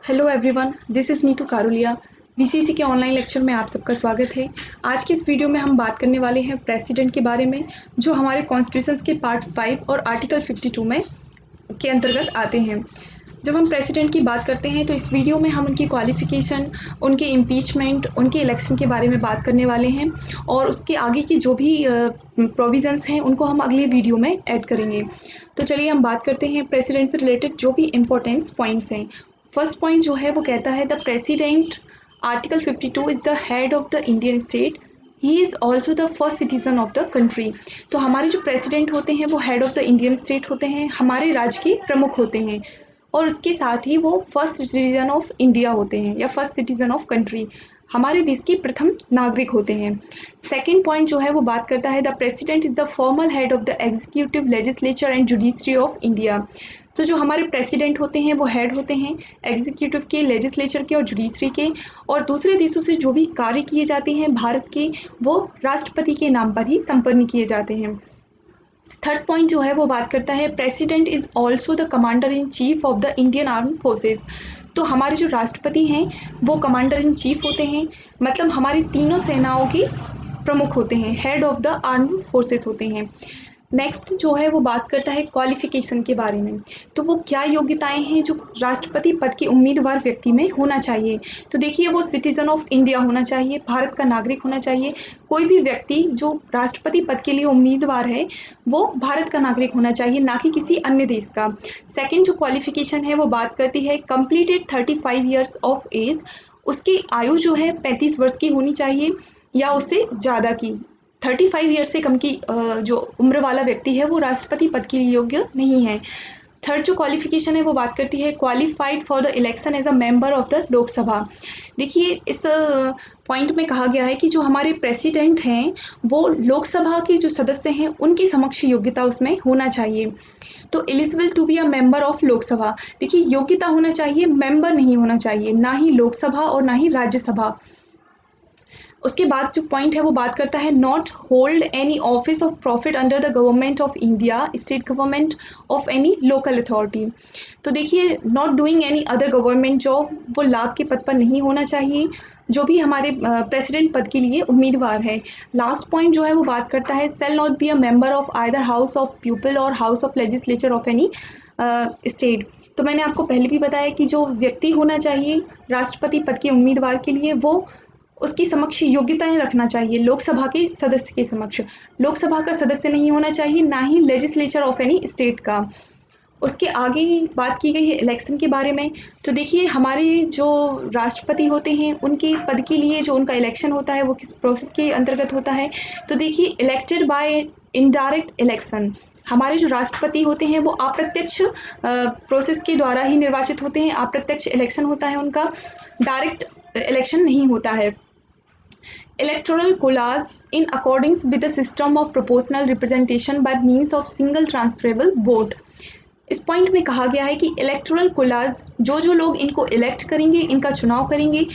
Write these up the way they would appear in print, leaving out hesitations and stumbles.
Hello everyone, this is Neetu Karulia. VCC के online lecture में आप सबका स्वागत है। आज के इस वीडियो में हम बात करने वाले हैं प्रेसिडेंट के बारे में, जो हमारे कॉन्स्टिट्यूशंस के पार्ट 5 और आर्टिकल 52 में के अंतर्गत आते हैं। जब हम प्रेसिडेंट की बात करते हैं तो इस वीडियो में हम उनकी क्वालिफिकेशन, उनके इम्पीचमेंट, उनके इलेक्शन के बारे में बात करने वाले हैं और उसके आगे की जो भी प्रोविजंस हैं उनको हम अगले वीडियो में ऐड करेंगे। तो चलिए हम बात करते हैं प्रेसिडेंट से रिलेटेड जो भी इम्पोर्टेंट पॉइंट्स हैं। फर्स्ट पॉइंट जो है वो कहता है the president, article 52 is the head of the Indian state, he is also the first citizen of the country. तो हमारे जो प्रेसिडेंट होते हैं वो head of the Indian state होते हैं, हमारे राज्य के प्रमुख होते हैं और उसके साथ ही वो फर्स्ट सिटीज़न ऑफ इंडिया होते हैं या फर्स्ट सिटीज़न ऑफ कंट्री, हमारे देश के प्रथम नागरिक होते हैं। सेकेंड पॉइंट जो है वो बात करता है the president is the formal head of the executive, legislature and judiciary of India. तो जो हमारे प्रेसिडेंट होते हैं वो हेड होते हैं एग्जीक्यूटिव के, लेजिस्लेचर के और जुडिशरी के, और दूसरे देशों से जो भी कार्य किए जाते हैं भारत के, वो राष्ट्रपति के नाम पर ही संपन्न किए जाते हैं। थर्ड पॉइंट जो है वो बात करता है president is also the commander in chief of the Indian armed forces. तो हमारे जो राष्ट्रपति हैं वो कमांडर इन चीफ होते हैं, मतलब हमारी तीनों सेनाओं के प्रमुख होते हैं, head of the armed forces होते हैं। नेक्स्ट जो है वो बात करता है क्वालिफिकेशन के बारे में। तो वो क्या योग्यताएं हैं जो राष्ट्रपति पद के उम्मीदवार व्यक्ति में होना चाहिए। तो देखिए, वो सिटीज़न ऑफ इंडिया होना चाहिए, भारत का नागरिक होना चाहिए। कोई भी व्यक्ति जो राष्ट्रपति पद के लिए उम्मीदवार है वो भारत का नागरिक होना चाहिए, ना कि किसी अन्य देश का। सेकेंड जो क्वालिफिकेशन है वो बात करती है कंप्लीटेड 35 ईयर्स ऑफ एज। उसकी आयु जो है 35 वर्ष की होनी चाहिए या उससे ज़्यादा की। 35 ईयर्स से कम की जो उम्र वाला व्यक्ति है वो राष्ट्रपति पद के लिए योग्य नहीं है। थर्ड जो क्वालिफिकेशन है वो बात करती है qualified for the election as a member of the Lok Sabha. देखिए, इस पॉइंट में कहा गया है कि जो हमारे प्रेसिडेंट हैं वो लोकसभा के जो सदस्य हैं उनकी समक्ष योग्यता उसमें होना चाहिए। तो eligible to be a member of Lok Sabha, देखिए योग्यता होना चाहिए, मेंबर नहीं होना चाहिए, ना ही लोकसभा और ना ही राज्यसभा। उसके बाद जो पॉइंट है वो बात करता है not hold any office of profit under the government of India, state government of any local authority. तो देखिए, not doing any other government job, वो लाभ के पद पर नहीं होना चाहिए जो भी हमारे प्रेसिडेंट पद के लिए उम्मीदवार है। लास्ट पॉइंट जो है वो बात करता है shall not be a member of either house of people और house of legislature of any state. तो मैंने आपको पहले भी बताया कि जो व्यक्ति होना चाहिए राष्ट्रपति पद के उम्मीदवार के लिए वो उसकी समक्ष योग्यताएं रखना चाहिए लोकसभा के सदस्य के समक्ष। लोकसभा का सदस्य नहीं होना चाहिए, ना ही लेजिस्लेचर ऑफ एनी स्टेट का। उसके आगे बात की गई है इलेक्शन के बारे में। तो देखिए, हमारे जो राष्ट्रपति होते हैं उनके पद के लिए जो उनका इलेक्शन होता है वो किस प्रोसेस के अंतर्गत होता है। तो देखिए, इलेक्टेड बाय इनडायरेक्ट इलेक्शन। हमारे जो राष्ट्रपति होते हैं वो अप्रत्यक्ष प्रोसेस के द्वारा ही निर्वाचित होते हैं, अप्रत्यक्ष इलेक्शन होता है उनका, डायरेक्ट इलेक्शन नहीं होता है। Electoral collage in accordance with the system of proportional representation by means of single transferable vote। इस पॉइंट में कहा गया है कि इलेक्टोरल कोलाज जो जो लोग इनको इलेक्ट करेंगे, इनका चुनाव करेंगे,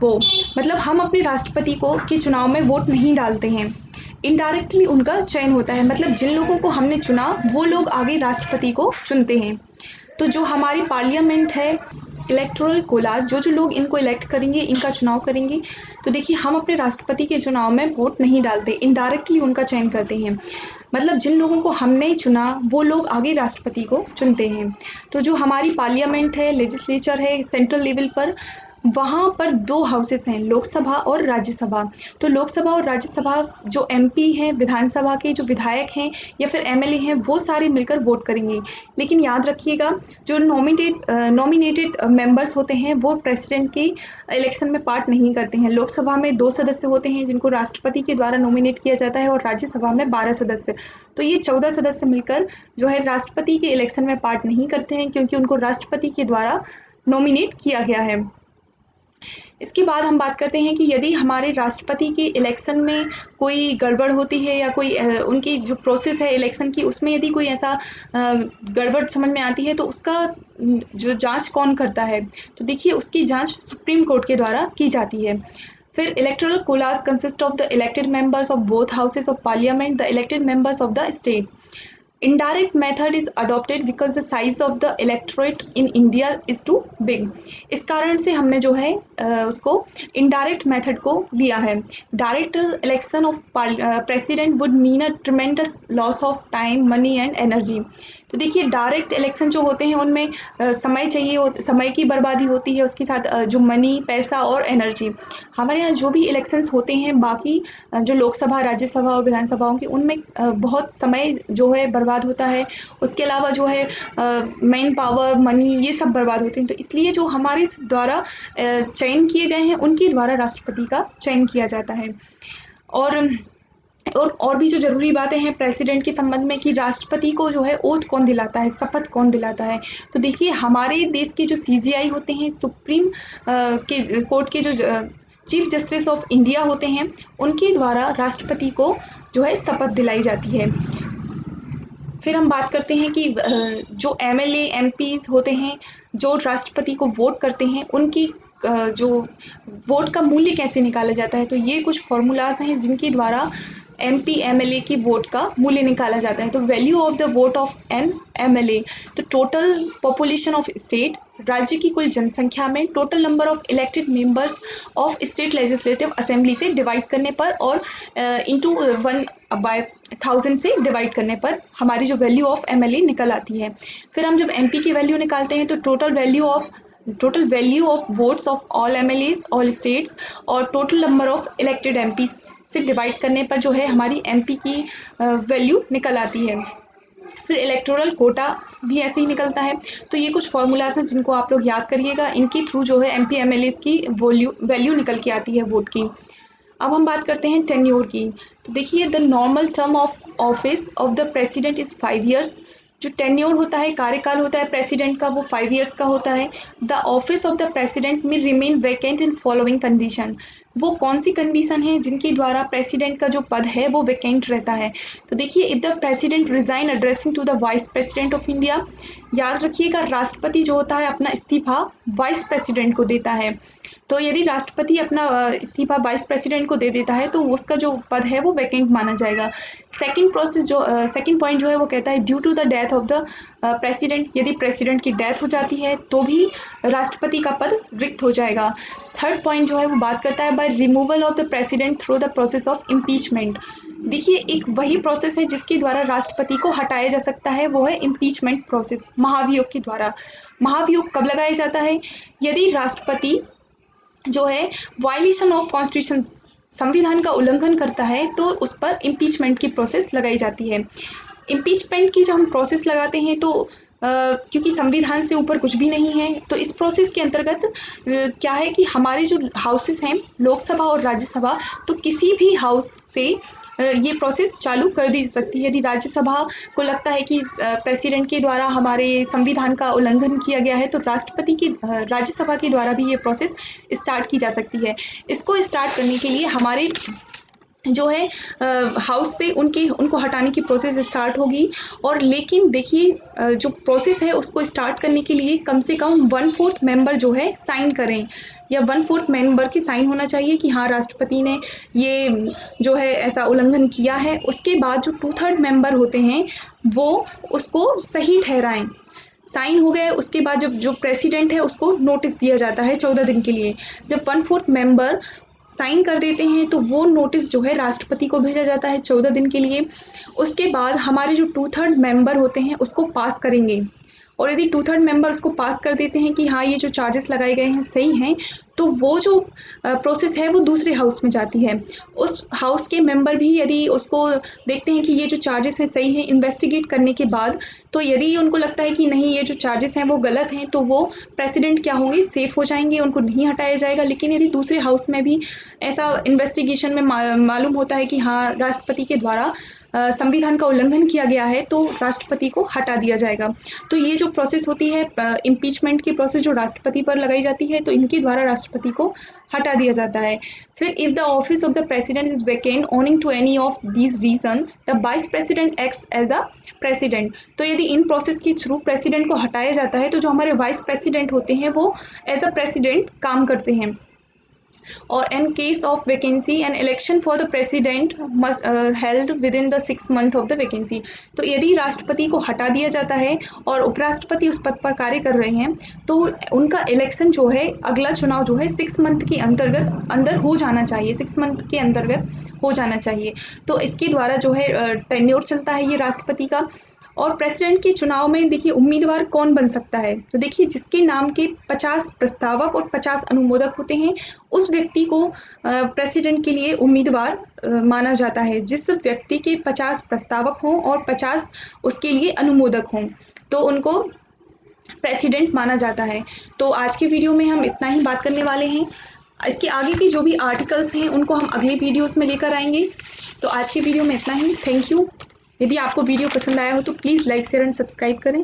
वो मतलब हम अपने राष्ट्रपति को के चुनाव में वोट नहीं डालते हैं, इनडायरेक्टली उनका चयन होता है। मतलब जिन लोगों को हमने चुना वो लोग आगे राष्ट्रपति को चुनते हैं। तो जो हमारी पार्लियामेंट है, इलेक्टोरल कोलाज जो जो लोग इनको इलेक्ट करेंगे, इनका चुनाव करेंगे, तो देखिए हम अपने राष्ट्रपति के चुनाव में वोट नहीं डालते, इनडायरेक्टली उनका चयन करते हैं। मतलब जिन लोगों को हमने चुना वो लोग आगे राष्ट्रपति को चुनते हैं। तो जो हमारी पार्लियामेंट है, लेजिस्लेचर है सेंट्रल लेवल पर, वहाँ पर दो हाउसेस हैं, लोकसभा और राज्यसभा। तो लोकसभा और राज्यसभा जो एमपी हैं, विधानसभा के जो विधायक हैं या फिर एमएलए हैं, वो सारे मिलकर वोट करेंगे। लेकिन याद रखिएगा, जो नॉमिनेटेड मेंबर्स होते हैं वो प्रेसिडेंट के इलेक्शन में पार्ट नहीं करते हैं। लोकसभा में 2 सदस्य होते हैं जिनको राष्ट्रपति के द्वारा नॉमिनेट किया जाता है, और राज्यसभा में 12 सदस्य। तो ये 14 सदस्य मिलकर जो है राष्ट्रपति के इलेक्शन में पार्ट नहीं करते हैं, क्योंकि उनको राष्ट्रपति के द्वारा नॉमिनेट किया गया है। इसके बाद हम बात करते हैं कि यदि हमारे राष्ट्रपति के इलेक्शन में कोई गड़बड़ होती है या कोई उनकी जो प्रोसेस है इलेक्शन की उसमें यदि कोई ऐसा गड़बड़ समझ में आती है तो उसका जो जांच कौन करता है। तो देखिए, उसकी जांच सुप्रीम कोर्ट के द्वारा की जाती है। फिर electoral collage consist of the elected members of both houses of parliament, the elected members of the state. Indirect method is adopted because the size of the electorate in India is too big. इस कारण से हमने जो है उसको indirect method को लिया है. Direct election of president would mean a tremendous loss of time, money and energy. तो देखिए डायरेक्ट इलेक्शन जो होते हैं उनमें समय चाहिए, समय की बर्बादी होती है, उसके साथ जो मनी, पैसा और एनर्जी. हमारे यहाँ जो भी इलेक्शंस होते हैं बाकी जो लोकसभा, राज्यसभा और विधानसभाओं की, उनमें बहुत समय जो है बर्बाद होता है. उसके अलावा जो है मैन पावर, मनी, ये सब बर्बाद होते हैं. तो इसलिए जो हमारे द्वारा चयन किए गए हैं उनके द्वारा राष्ट्रपति का चयन किया जाता है. और भी जो ज़रूरी बातें हैं प्रेसिडेंट के संबंध में कि राष्ट्रपति को जो है ओथ कौन दिलाता है, शपथ कौन दिलाता है. तो देखिए हमारे देश के जो CGI होते हैं, सुप्रीम के कोर्ट के जो चीफ जस्टिस ऑफ इंडिया होते हैं, उनके द्वारा राष्ट्रपति को जो है शपथ दिलाई जाती है. फिर हम बात करते हैं कि जो MLA MPs होते हैं जो राष्ट्रपति को वोट करते हैं, उनकी जो वोट का मूल्य कैसे निकाला जाता है. तो ये कुछ फॉर्मूलाज हैं जिनके द्वारा MP MLA की वोट का मूल्य निकाला जाता है. तो value of the vote of an MLA, तो टोटल पॉपुलेशन ऑफ स्टेट, राज्य की कुल जनसंख्या में total number of elected members of state legislative assembly से डिवाइड करने पर और इंटू 1/1000 से डिवाइड करने पर हमारी जो वैल्यू ऑफ MLA निकल आती है. फिर हम जब MP की वैल्यू निकालते हैं तो total value of votes of all MLAs all states और total number of elected MPs से डिवाइड करने पर जो है हमारी MP की वैल्यू निकल आती है. फिर इलेक्टोरल कोटा भी ऐसे ही निकलता है. तो ये कुछ फॉर्मूलाज हैं जिनको आप लोग याद करिएगा, इनके थ्रू जो है MP MLAs की वैल्यू निकल के आती है वोट की. अब हम बात करते हैं टेन्योर की. तो देखिए the normal term of office of the president is 5 years. जो टेन्योर होता है, कार्यकाल होता है प्रेसिडेंट का, वो 5 years का होता है. The office of the president में remain vacant in following condition. वो कौन सी कंडीशन है जिनके द्वारा प्रेसिडेंट का जो पद है वो वैकेंट रहता है. तो देखिए if the president resign addressing to the vice president of India, याद रखिएगा राष्ट्रपति जो होता है अपना इस्तीफा वाइस प्रेसिडेंट को देता है. तो यदि राष्ट्रपति अपना इस्तीफा वाइस प्रेसिडेंट को दे देता है तो उसका जो पद है वो वैकेंट माना जाएगा. सेकंड पॉइंट जो है वो कहता है due to the death of the president, यदि प्रेसिडेंट की डेथ हो जाती है तो भी राष्ट्रपति का पद रिक्त हो जाएगा. थर्ड पॉइंट जो है वो बात करता है by removal of the president through the process of impeachment. देखिए एक वही प्रोसेस है जिसके द्वारा राष्ट्रपति को हटाया जा सकता है, वो है इम्पीचमेंट प्रोसेस, महाभियोग के द्वारा. महाभियोग कब लगाया जाता है? यदि राष्ट्रपति जो है वायलेशन ऑफ कॉन्स्टिट्यूशन, संविधान का उल्लंघन करता है, तो उस पर इम्पीचमेंट की प्रोसेस लगाई जाती है. इम्पीचमेंट की जब हम प्रोसेस लगाते हैं तो क्योंकि संविधान से ऊपर कुछ भी नहीं है, तो इस प्रोसेस के अंतर्गत क्या है कि हमारे जो हाउसेस हैं लोकसभा और राज्यसभा, तो किसी भी हाउस से ये प्रोसेस चालू कर दी जा सकती है. यदि राज्यसभा को लगता है कि प्रेसिडेंट के द्वारा हमारे संविधान का उल्लंघन किया गया है, तो राज्यसभा के द्वारा भी ये प्रोसेस स्टार्ट की जा सकती है. इसको स्टार्ट करने के लिए हमारे जो है हाउस से उनको हटाने की प्रोसेस स्टार्ट होगी. और लेकिन देखिए जो प्रोसेस है उसको स्टार्ट करने के लिए कम से कम 1/4 मेंबर जो है साइन करें, या 1/4 मेंबर की साइन होना चाहिए कि हाँ राष्ट्रपति ने ये जो है ऐसा उल्लंघन किया है. उसके बाद जो 2/3 मेंबर होते हैं वो उसको सही ठहराएं. साइन हो गए उसके बाद जब जो प्रेसिडेंट है उसको नोटिस दिया जाता है 14 दिन के लिए. जब 1/4 मेंबर साइन कर देते हैं तो वो नोटिस जो है राष्ट्रपति को भेजा जाता है 14 दिन के लिए. उसके बाद हमारे जो 2/3 मेंबर होते हैं उसको पास करेंगे, और यदि 2/3 मेंबर उसको पास कर देते हैं कि हाँ ये जो चार्जेस लगाए गए हैं सही हैं, तो वो जो प्रोसेस है वो दूसरे हाउस में जाती है. उस हाउस के मेंबर भी यदि उसको देखते हैं कि ये जो चार्जेस हैं सही हैं, इन्वेस्टिगेट करने के बाद, तो यदि उनको लगता है कि नहीं ये जो चार्जेस हैं वो गलत हैं, तो वो प्रेसिडेंट क्या होंगे, सेफ हो जाएंगे, उनको नहीं हटाया जाएगा. लेकिन यदि दूसरे हाउस में भी ऐसा इन्वेस्टिगेशन में मालूम होता है कि हाँ राष्ट्रपति के द्वारा संविधान का उल्लंघन किया गया है, तो राष्ट्रपति को हटा दिया जाएगा. तो ये जो प्रोसेस होती है इम्पीचमेंट की प्रोसेस जो राष्ट्रपति पर लगाई जाती है, तो इनके द्वारा राष्ट्रपति को हटा दिया जाता है. फिर if the office of the president is vacant owing to any of these reason the vice president acts as the president. तो यदि इन प्रोसेस के थ्रू प्रेसिडेंट को हटाया जाता है तो जो हमारे वाइस प्रेसिडेंट होते हैं वो एज अ प्रेसिडेंट काम करते हैं. और in case of vacancy an election for the president must held with in the 6 month of the vacancy. तो यदि राष्ट्रपति को हटा दिया जाता है और उपराष्ट्रपति उस पद पर कार्य कर रहे हैं तो उनका इलेक्शन जो है, अगला चुनाव जो है 6 मंथ के अंदर हो जाना चाहिए, 6 मंथ के अंतर्गत हो जाना चाहिए। तो इसके द्वारा जो है टेन्योर चलता है ये राष्ट्रपति का। और प्रेसिडेंट के चुनाव में देखिए उम्मीदवार कौन बन सकता है, तो देखिए जिसके नाम के 50 प्रस्तावक और 50 अनुमोदक होते हैं उस व्यक्ति को प्रेसिडेंट के लिए उम्मीदवार माना जाता है। जिस व्यक्ति के 50 प्रस्तावक हों और 50 उसके लिए अनुमोदक हों तो उनको प्रेसिडेंट माना जाता है। तो आज के वीडियो में हम इतना ही बात करने वाले हैं। इसके आगे की जो भी आर्टिकल्स हैं उनको हम अगले वीडियोस में लेकर आएंगे। तो आज के वीडियो में इतना ही। Thank you. यदि आपको वीडियो पसंद आया हो तो please like share and subscribe करें।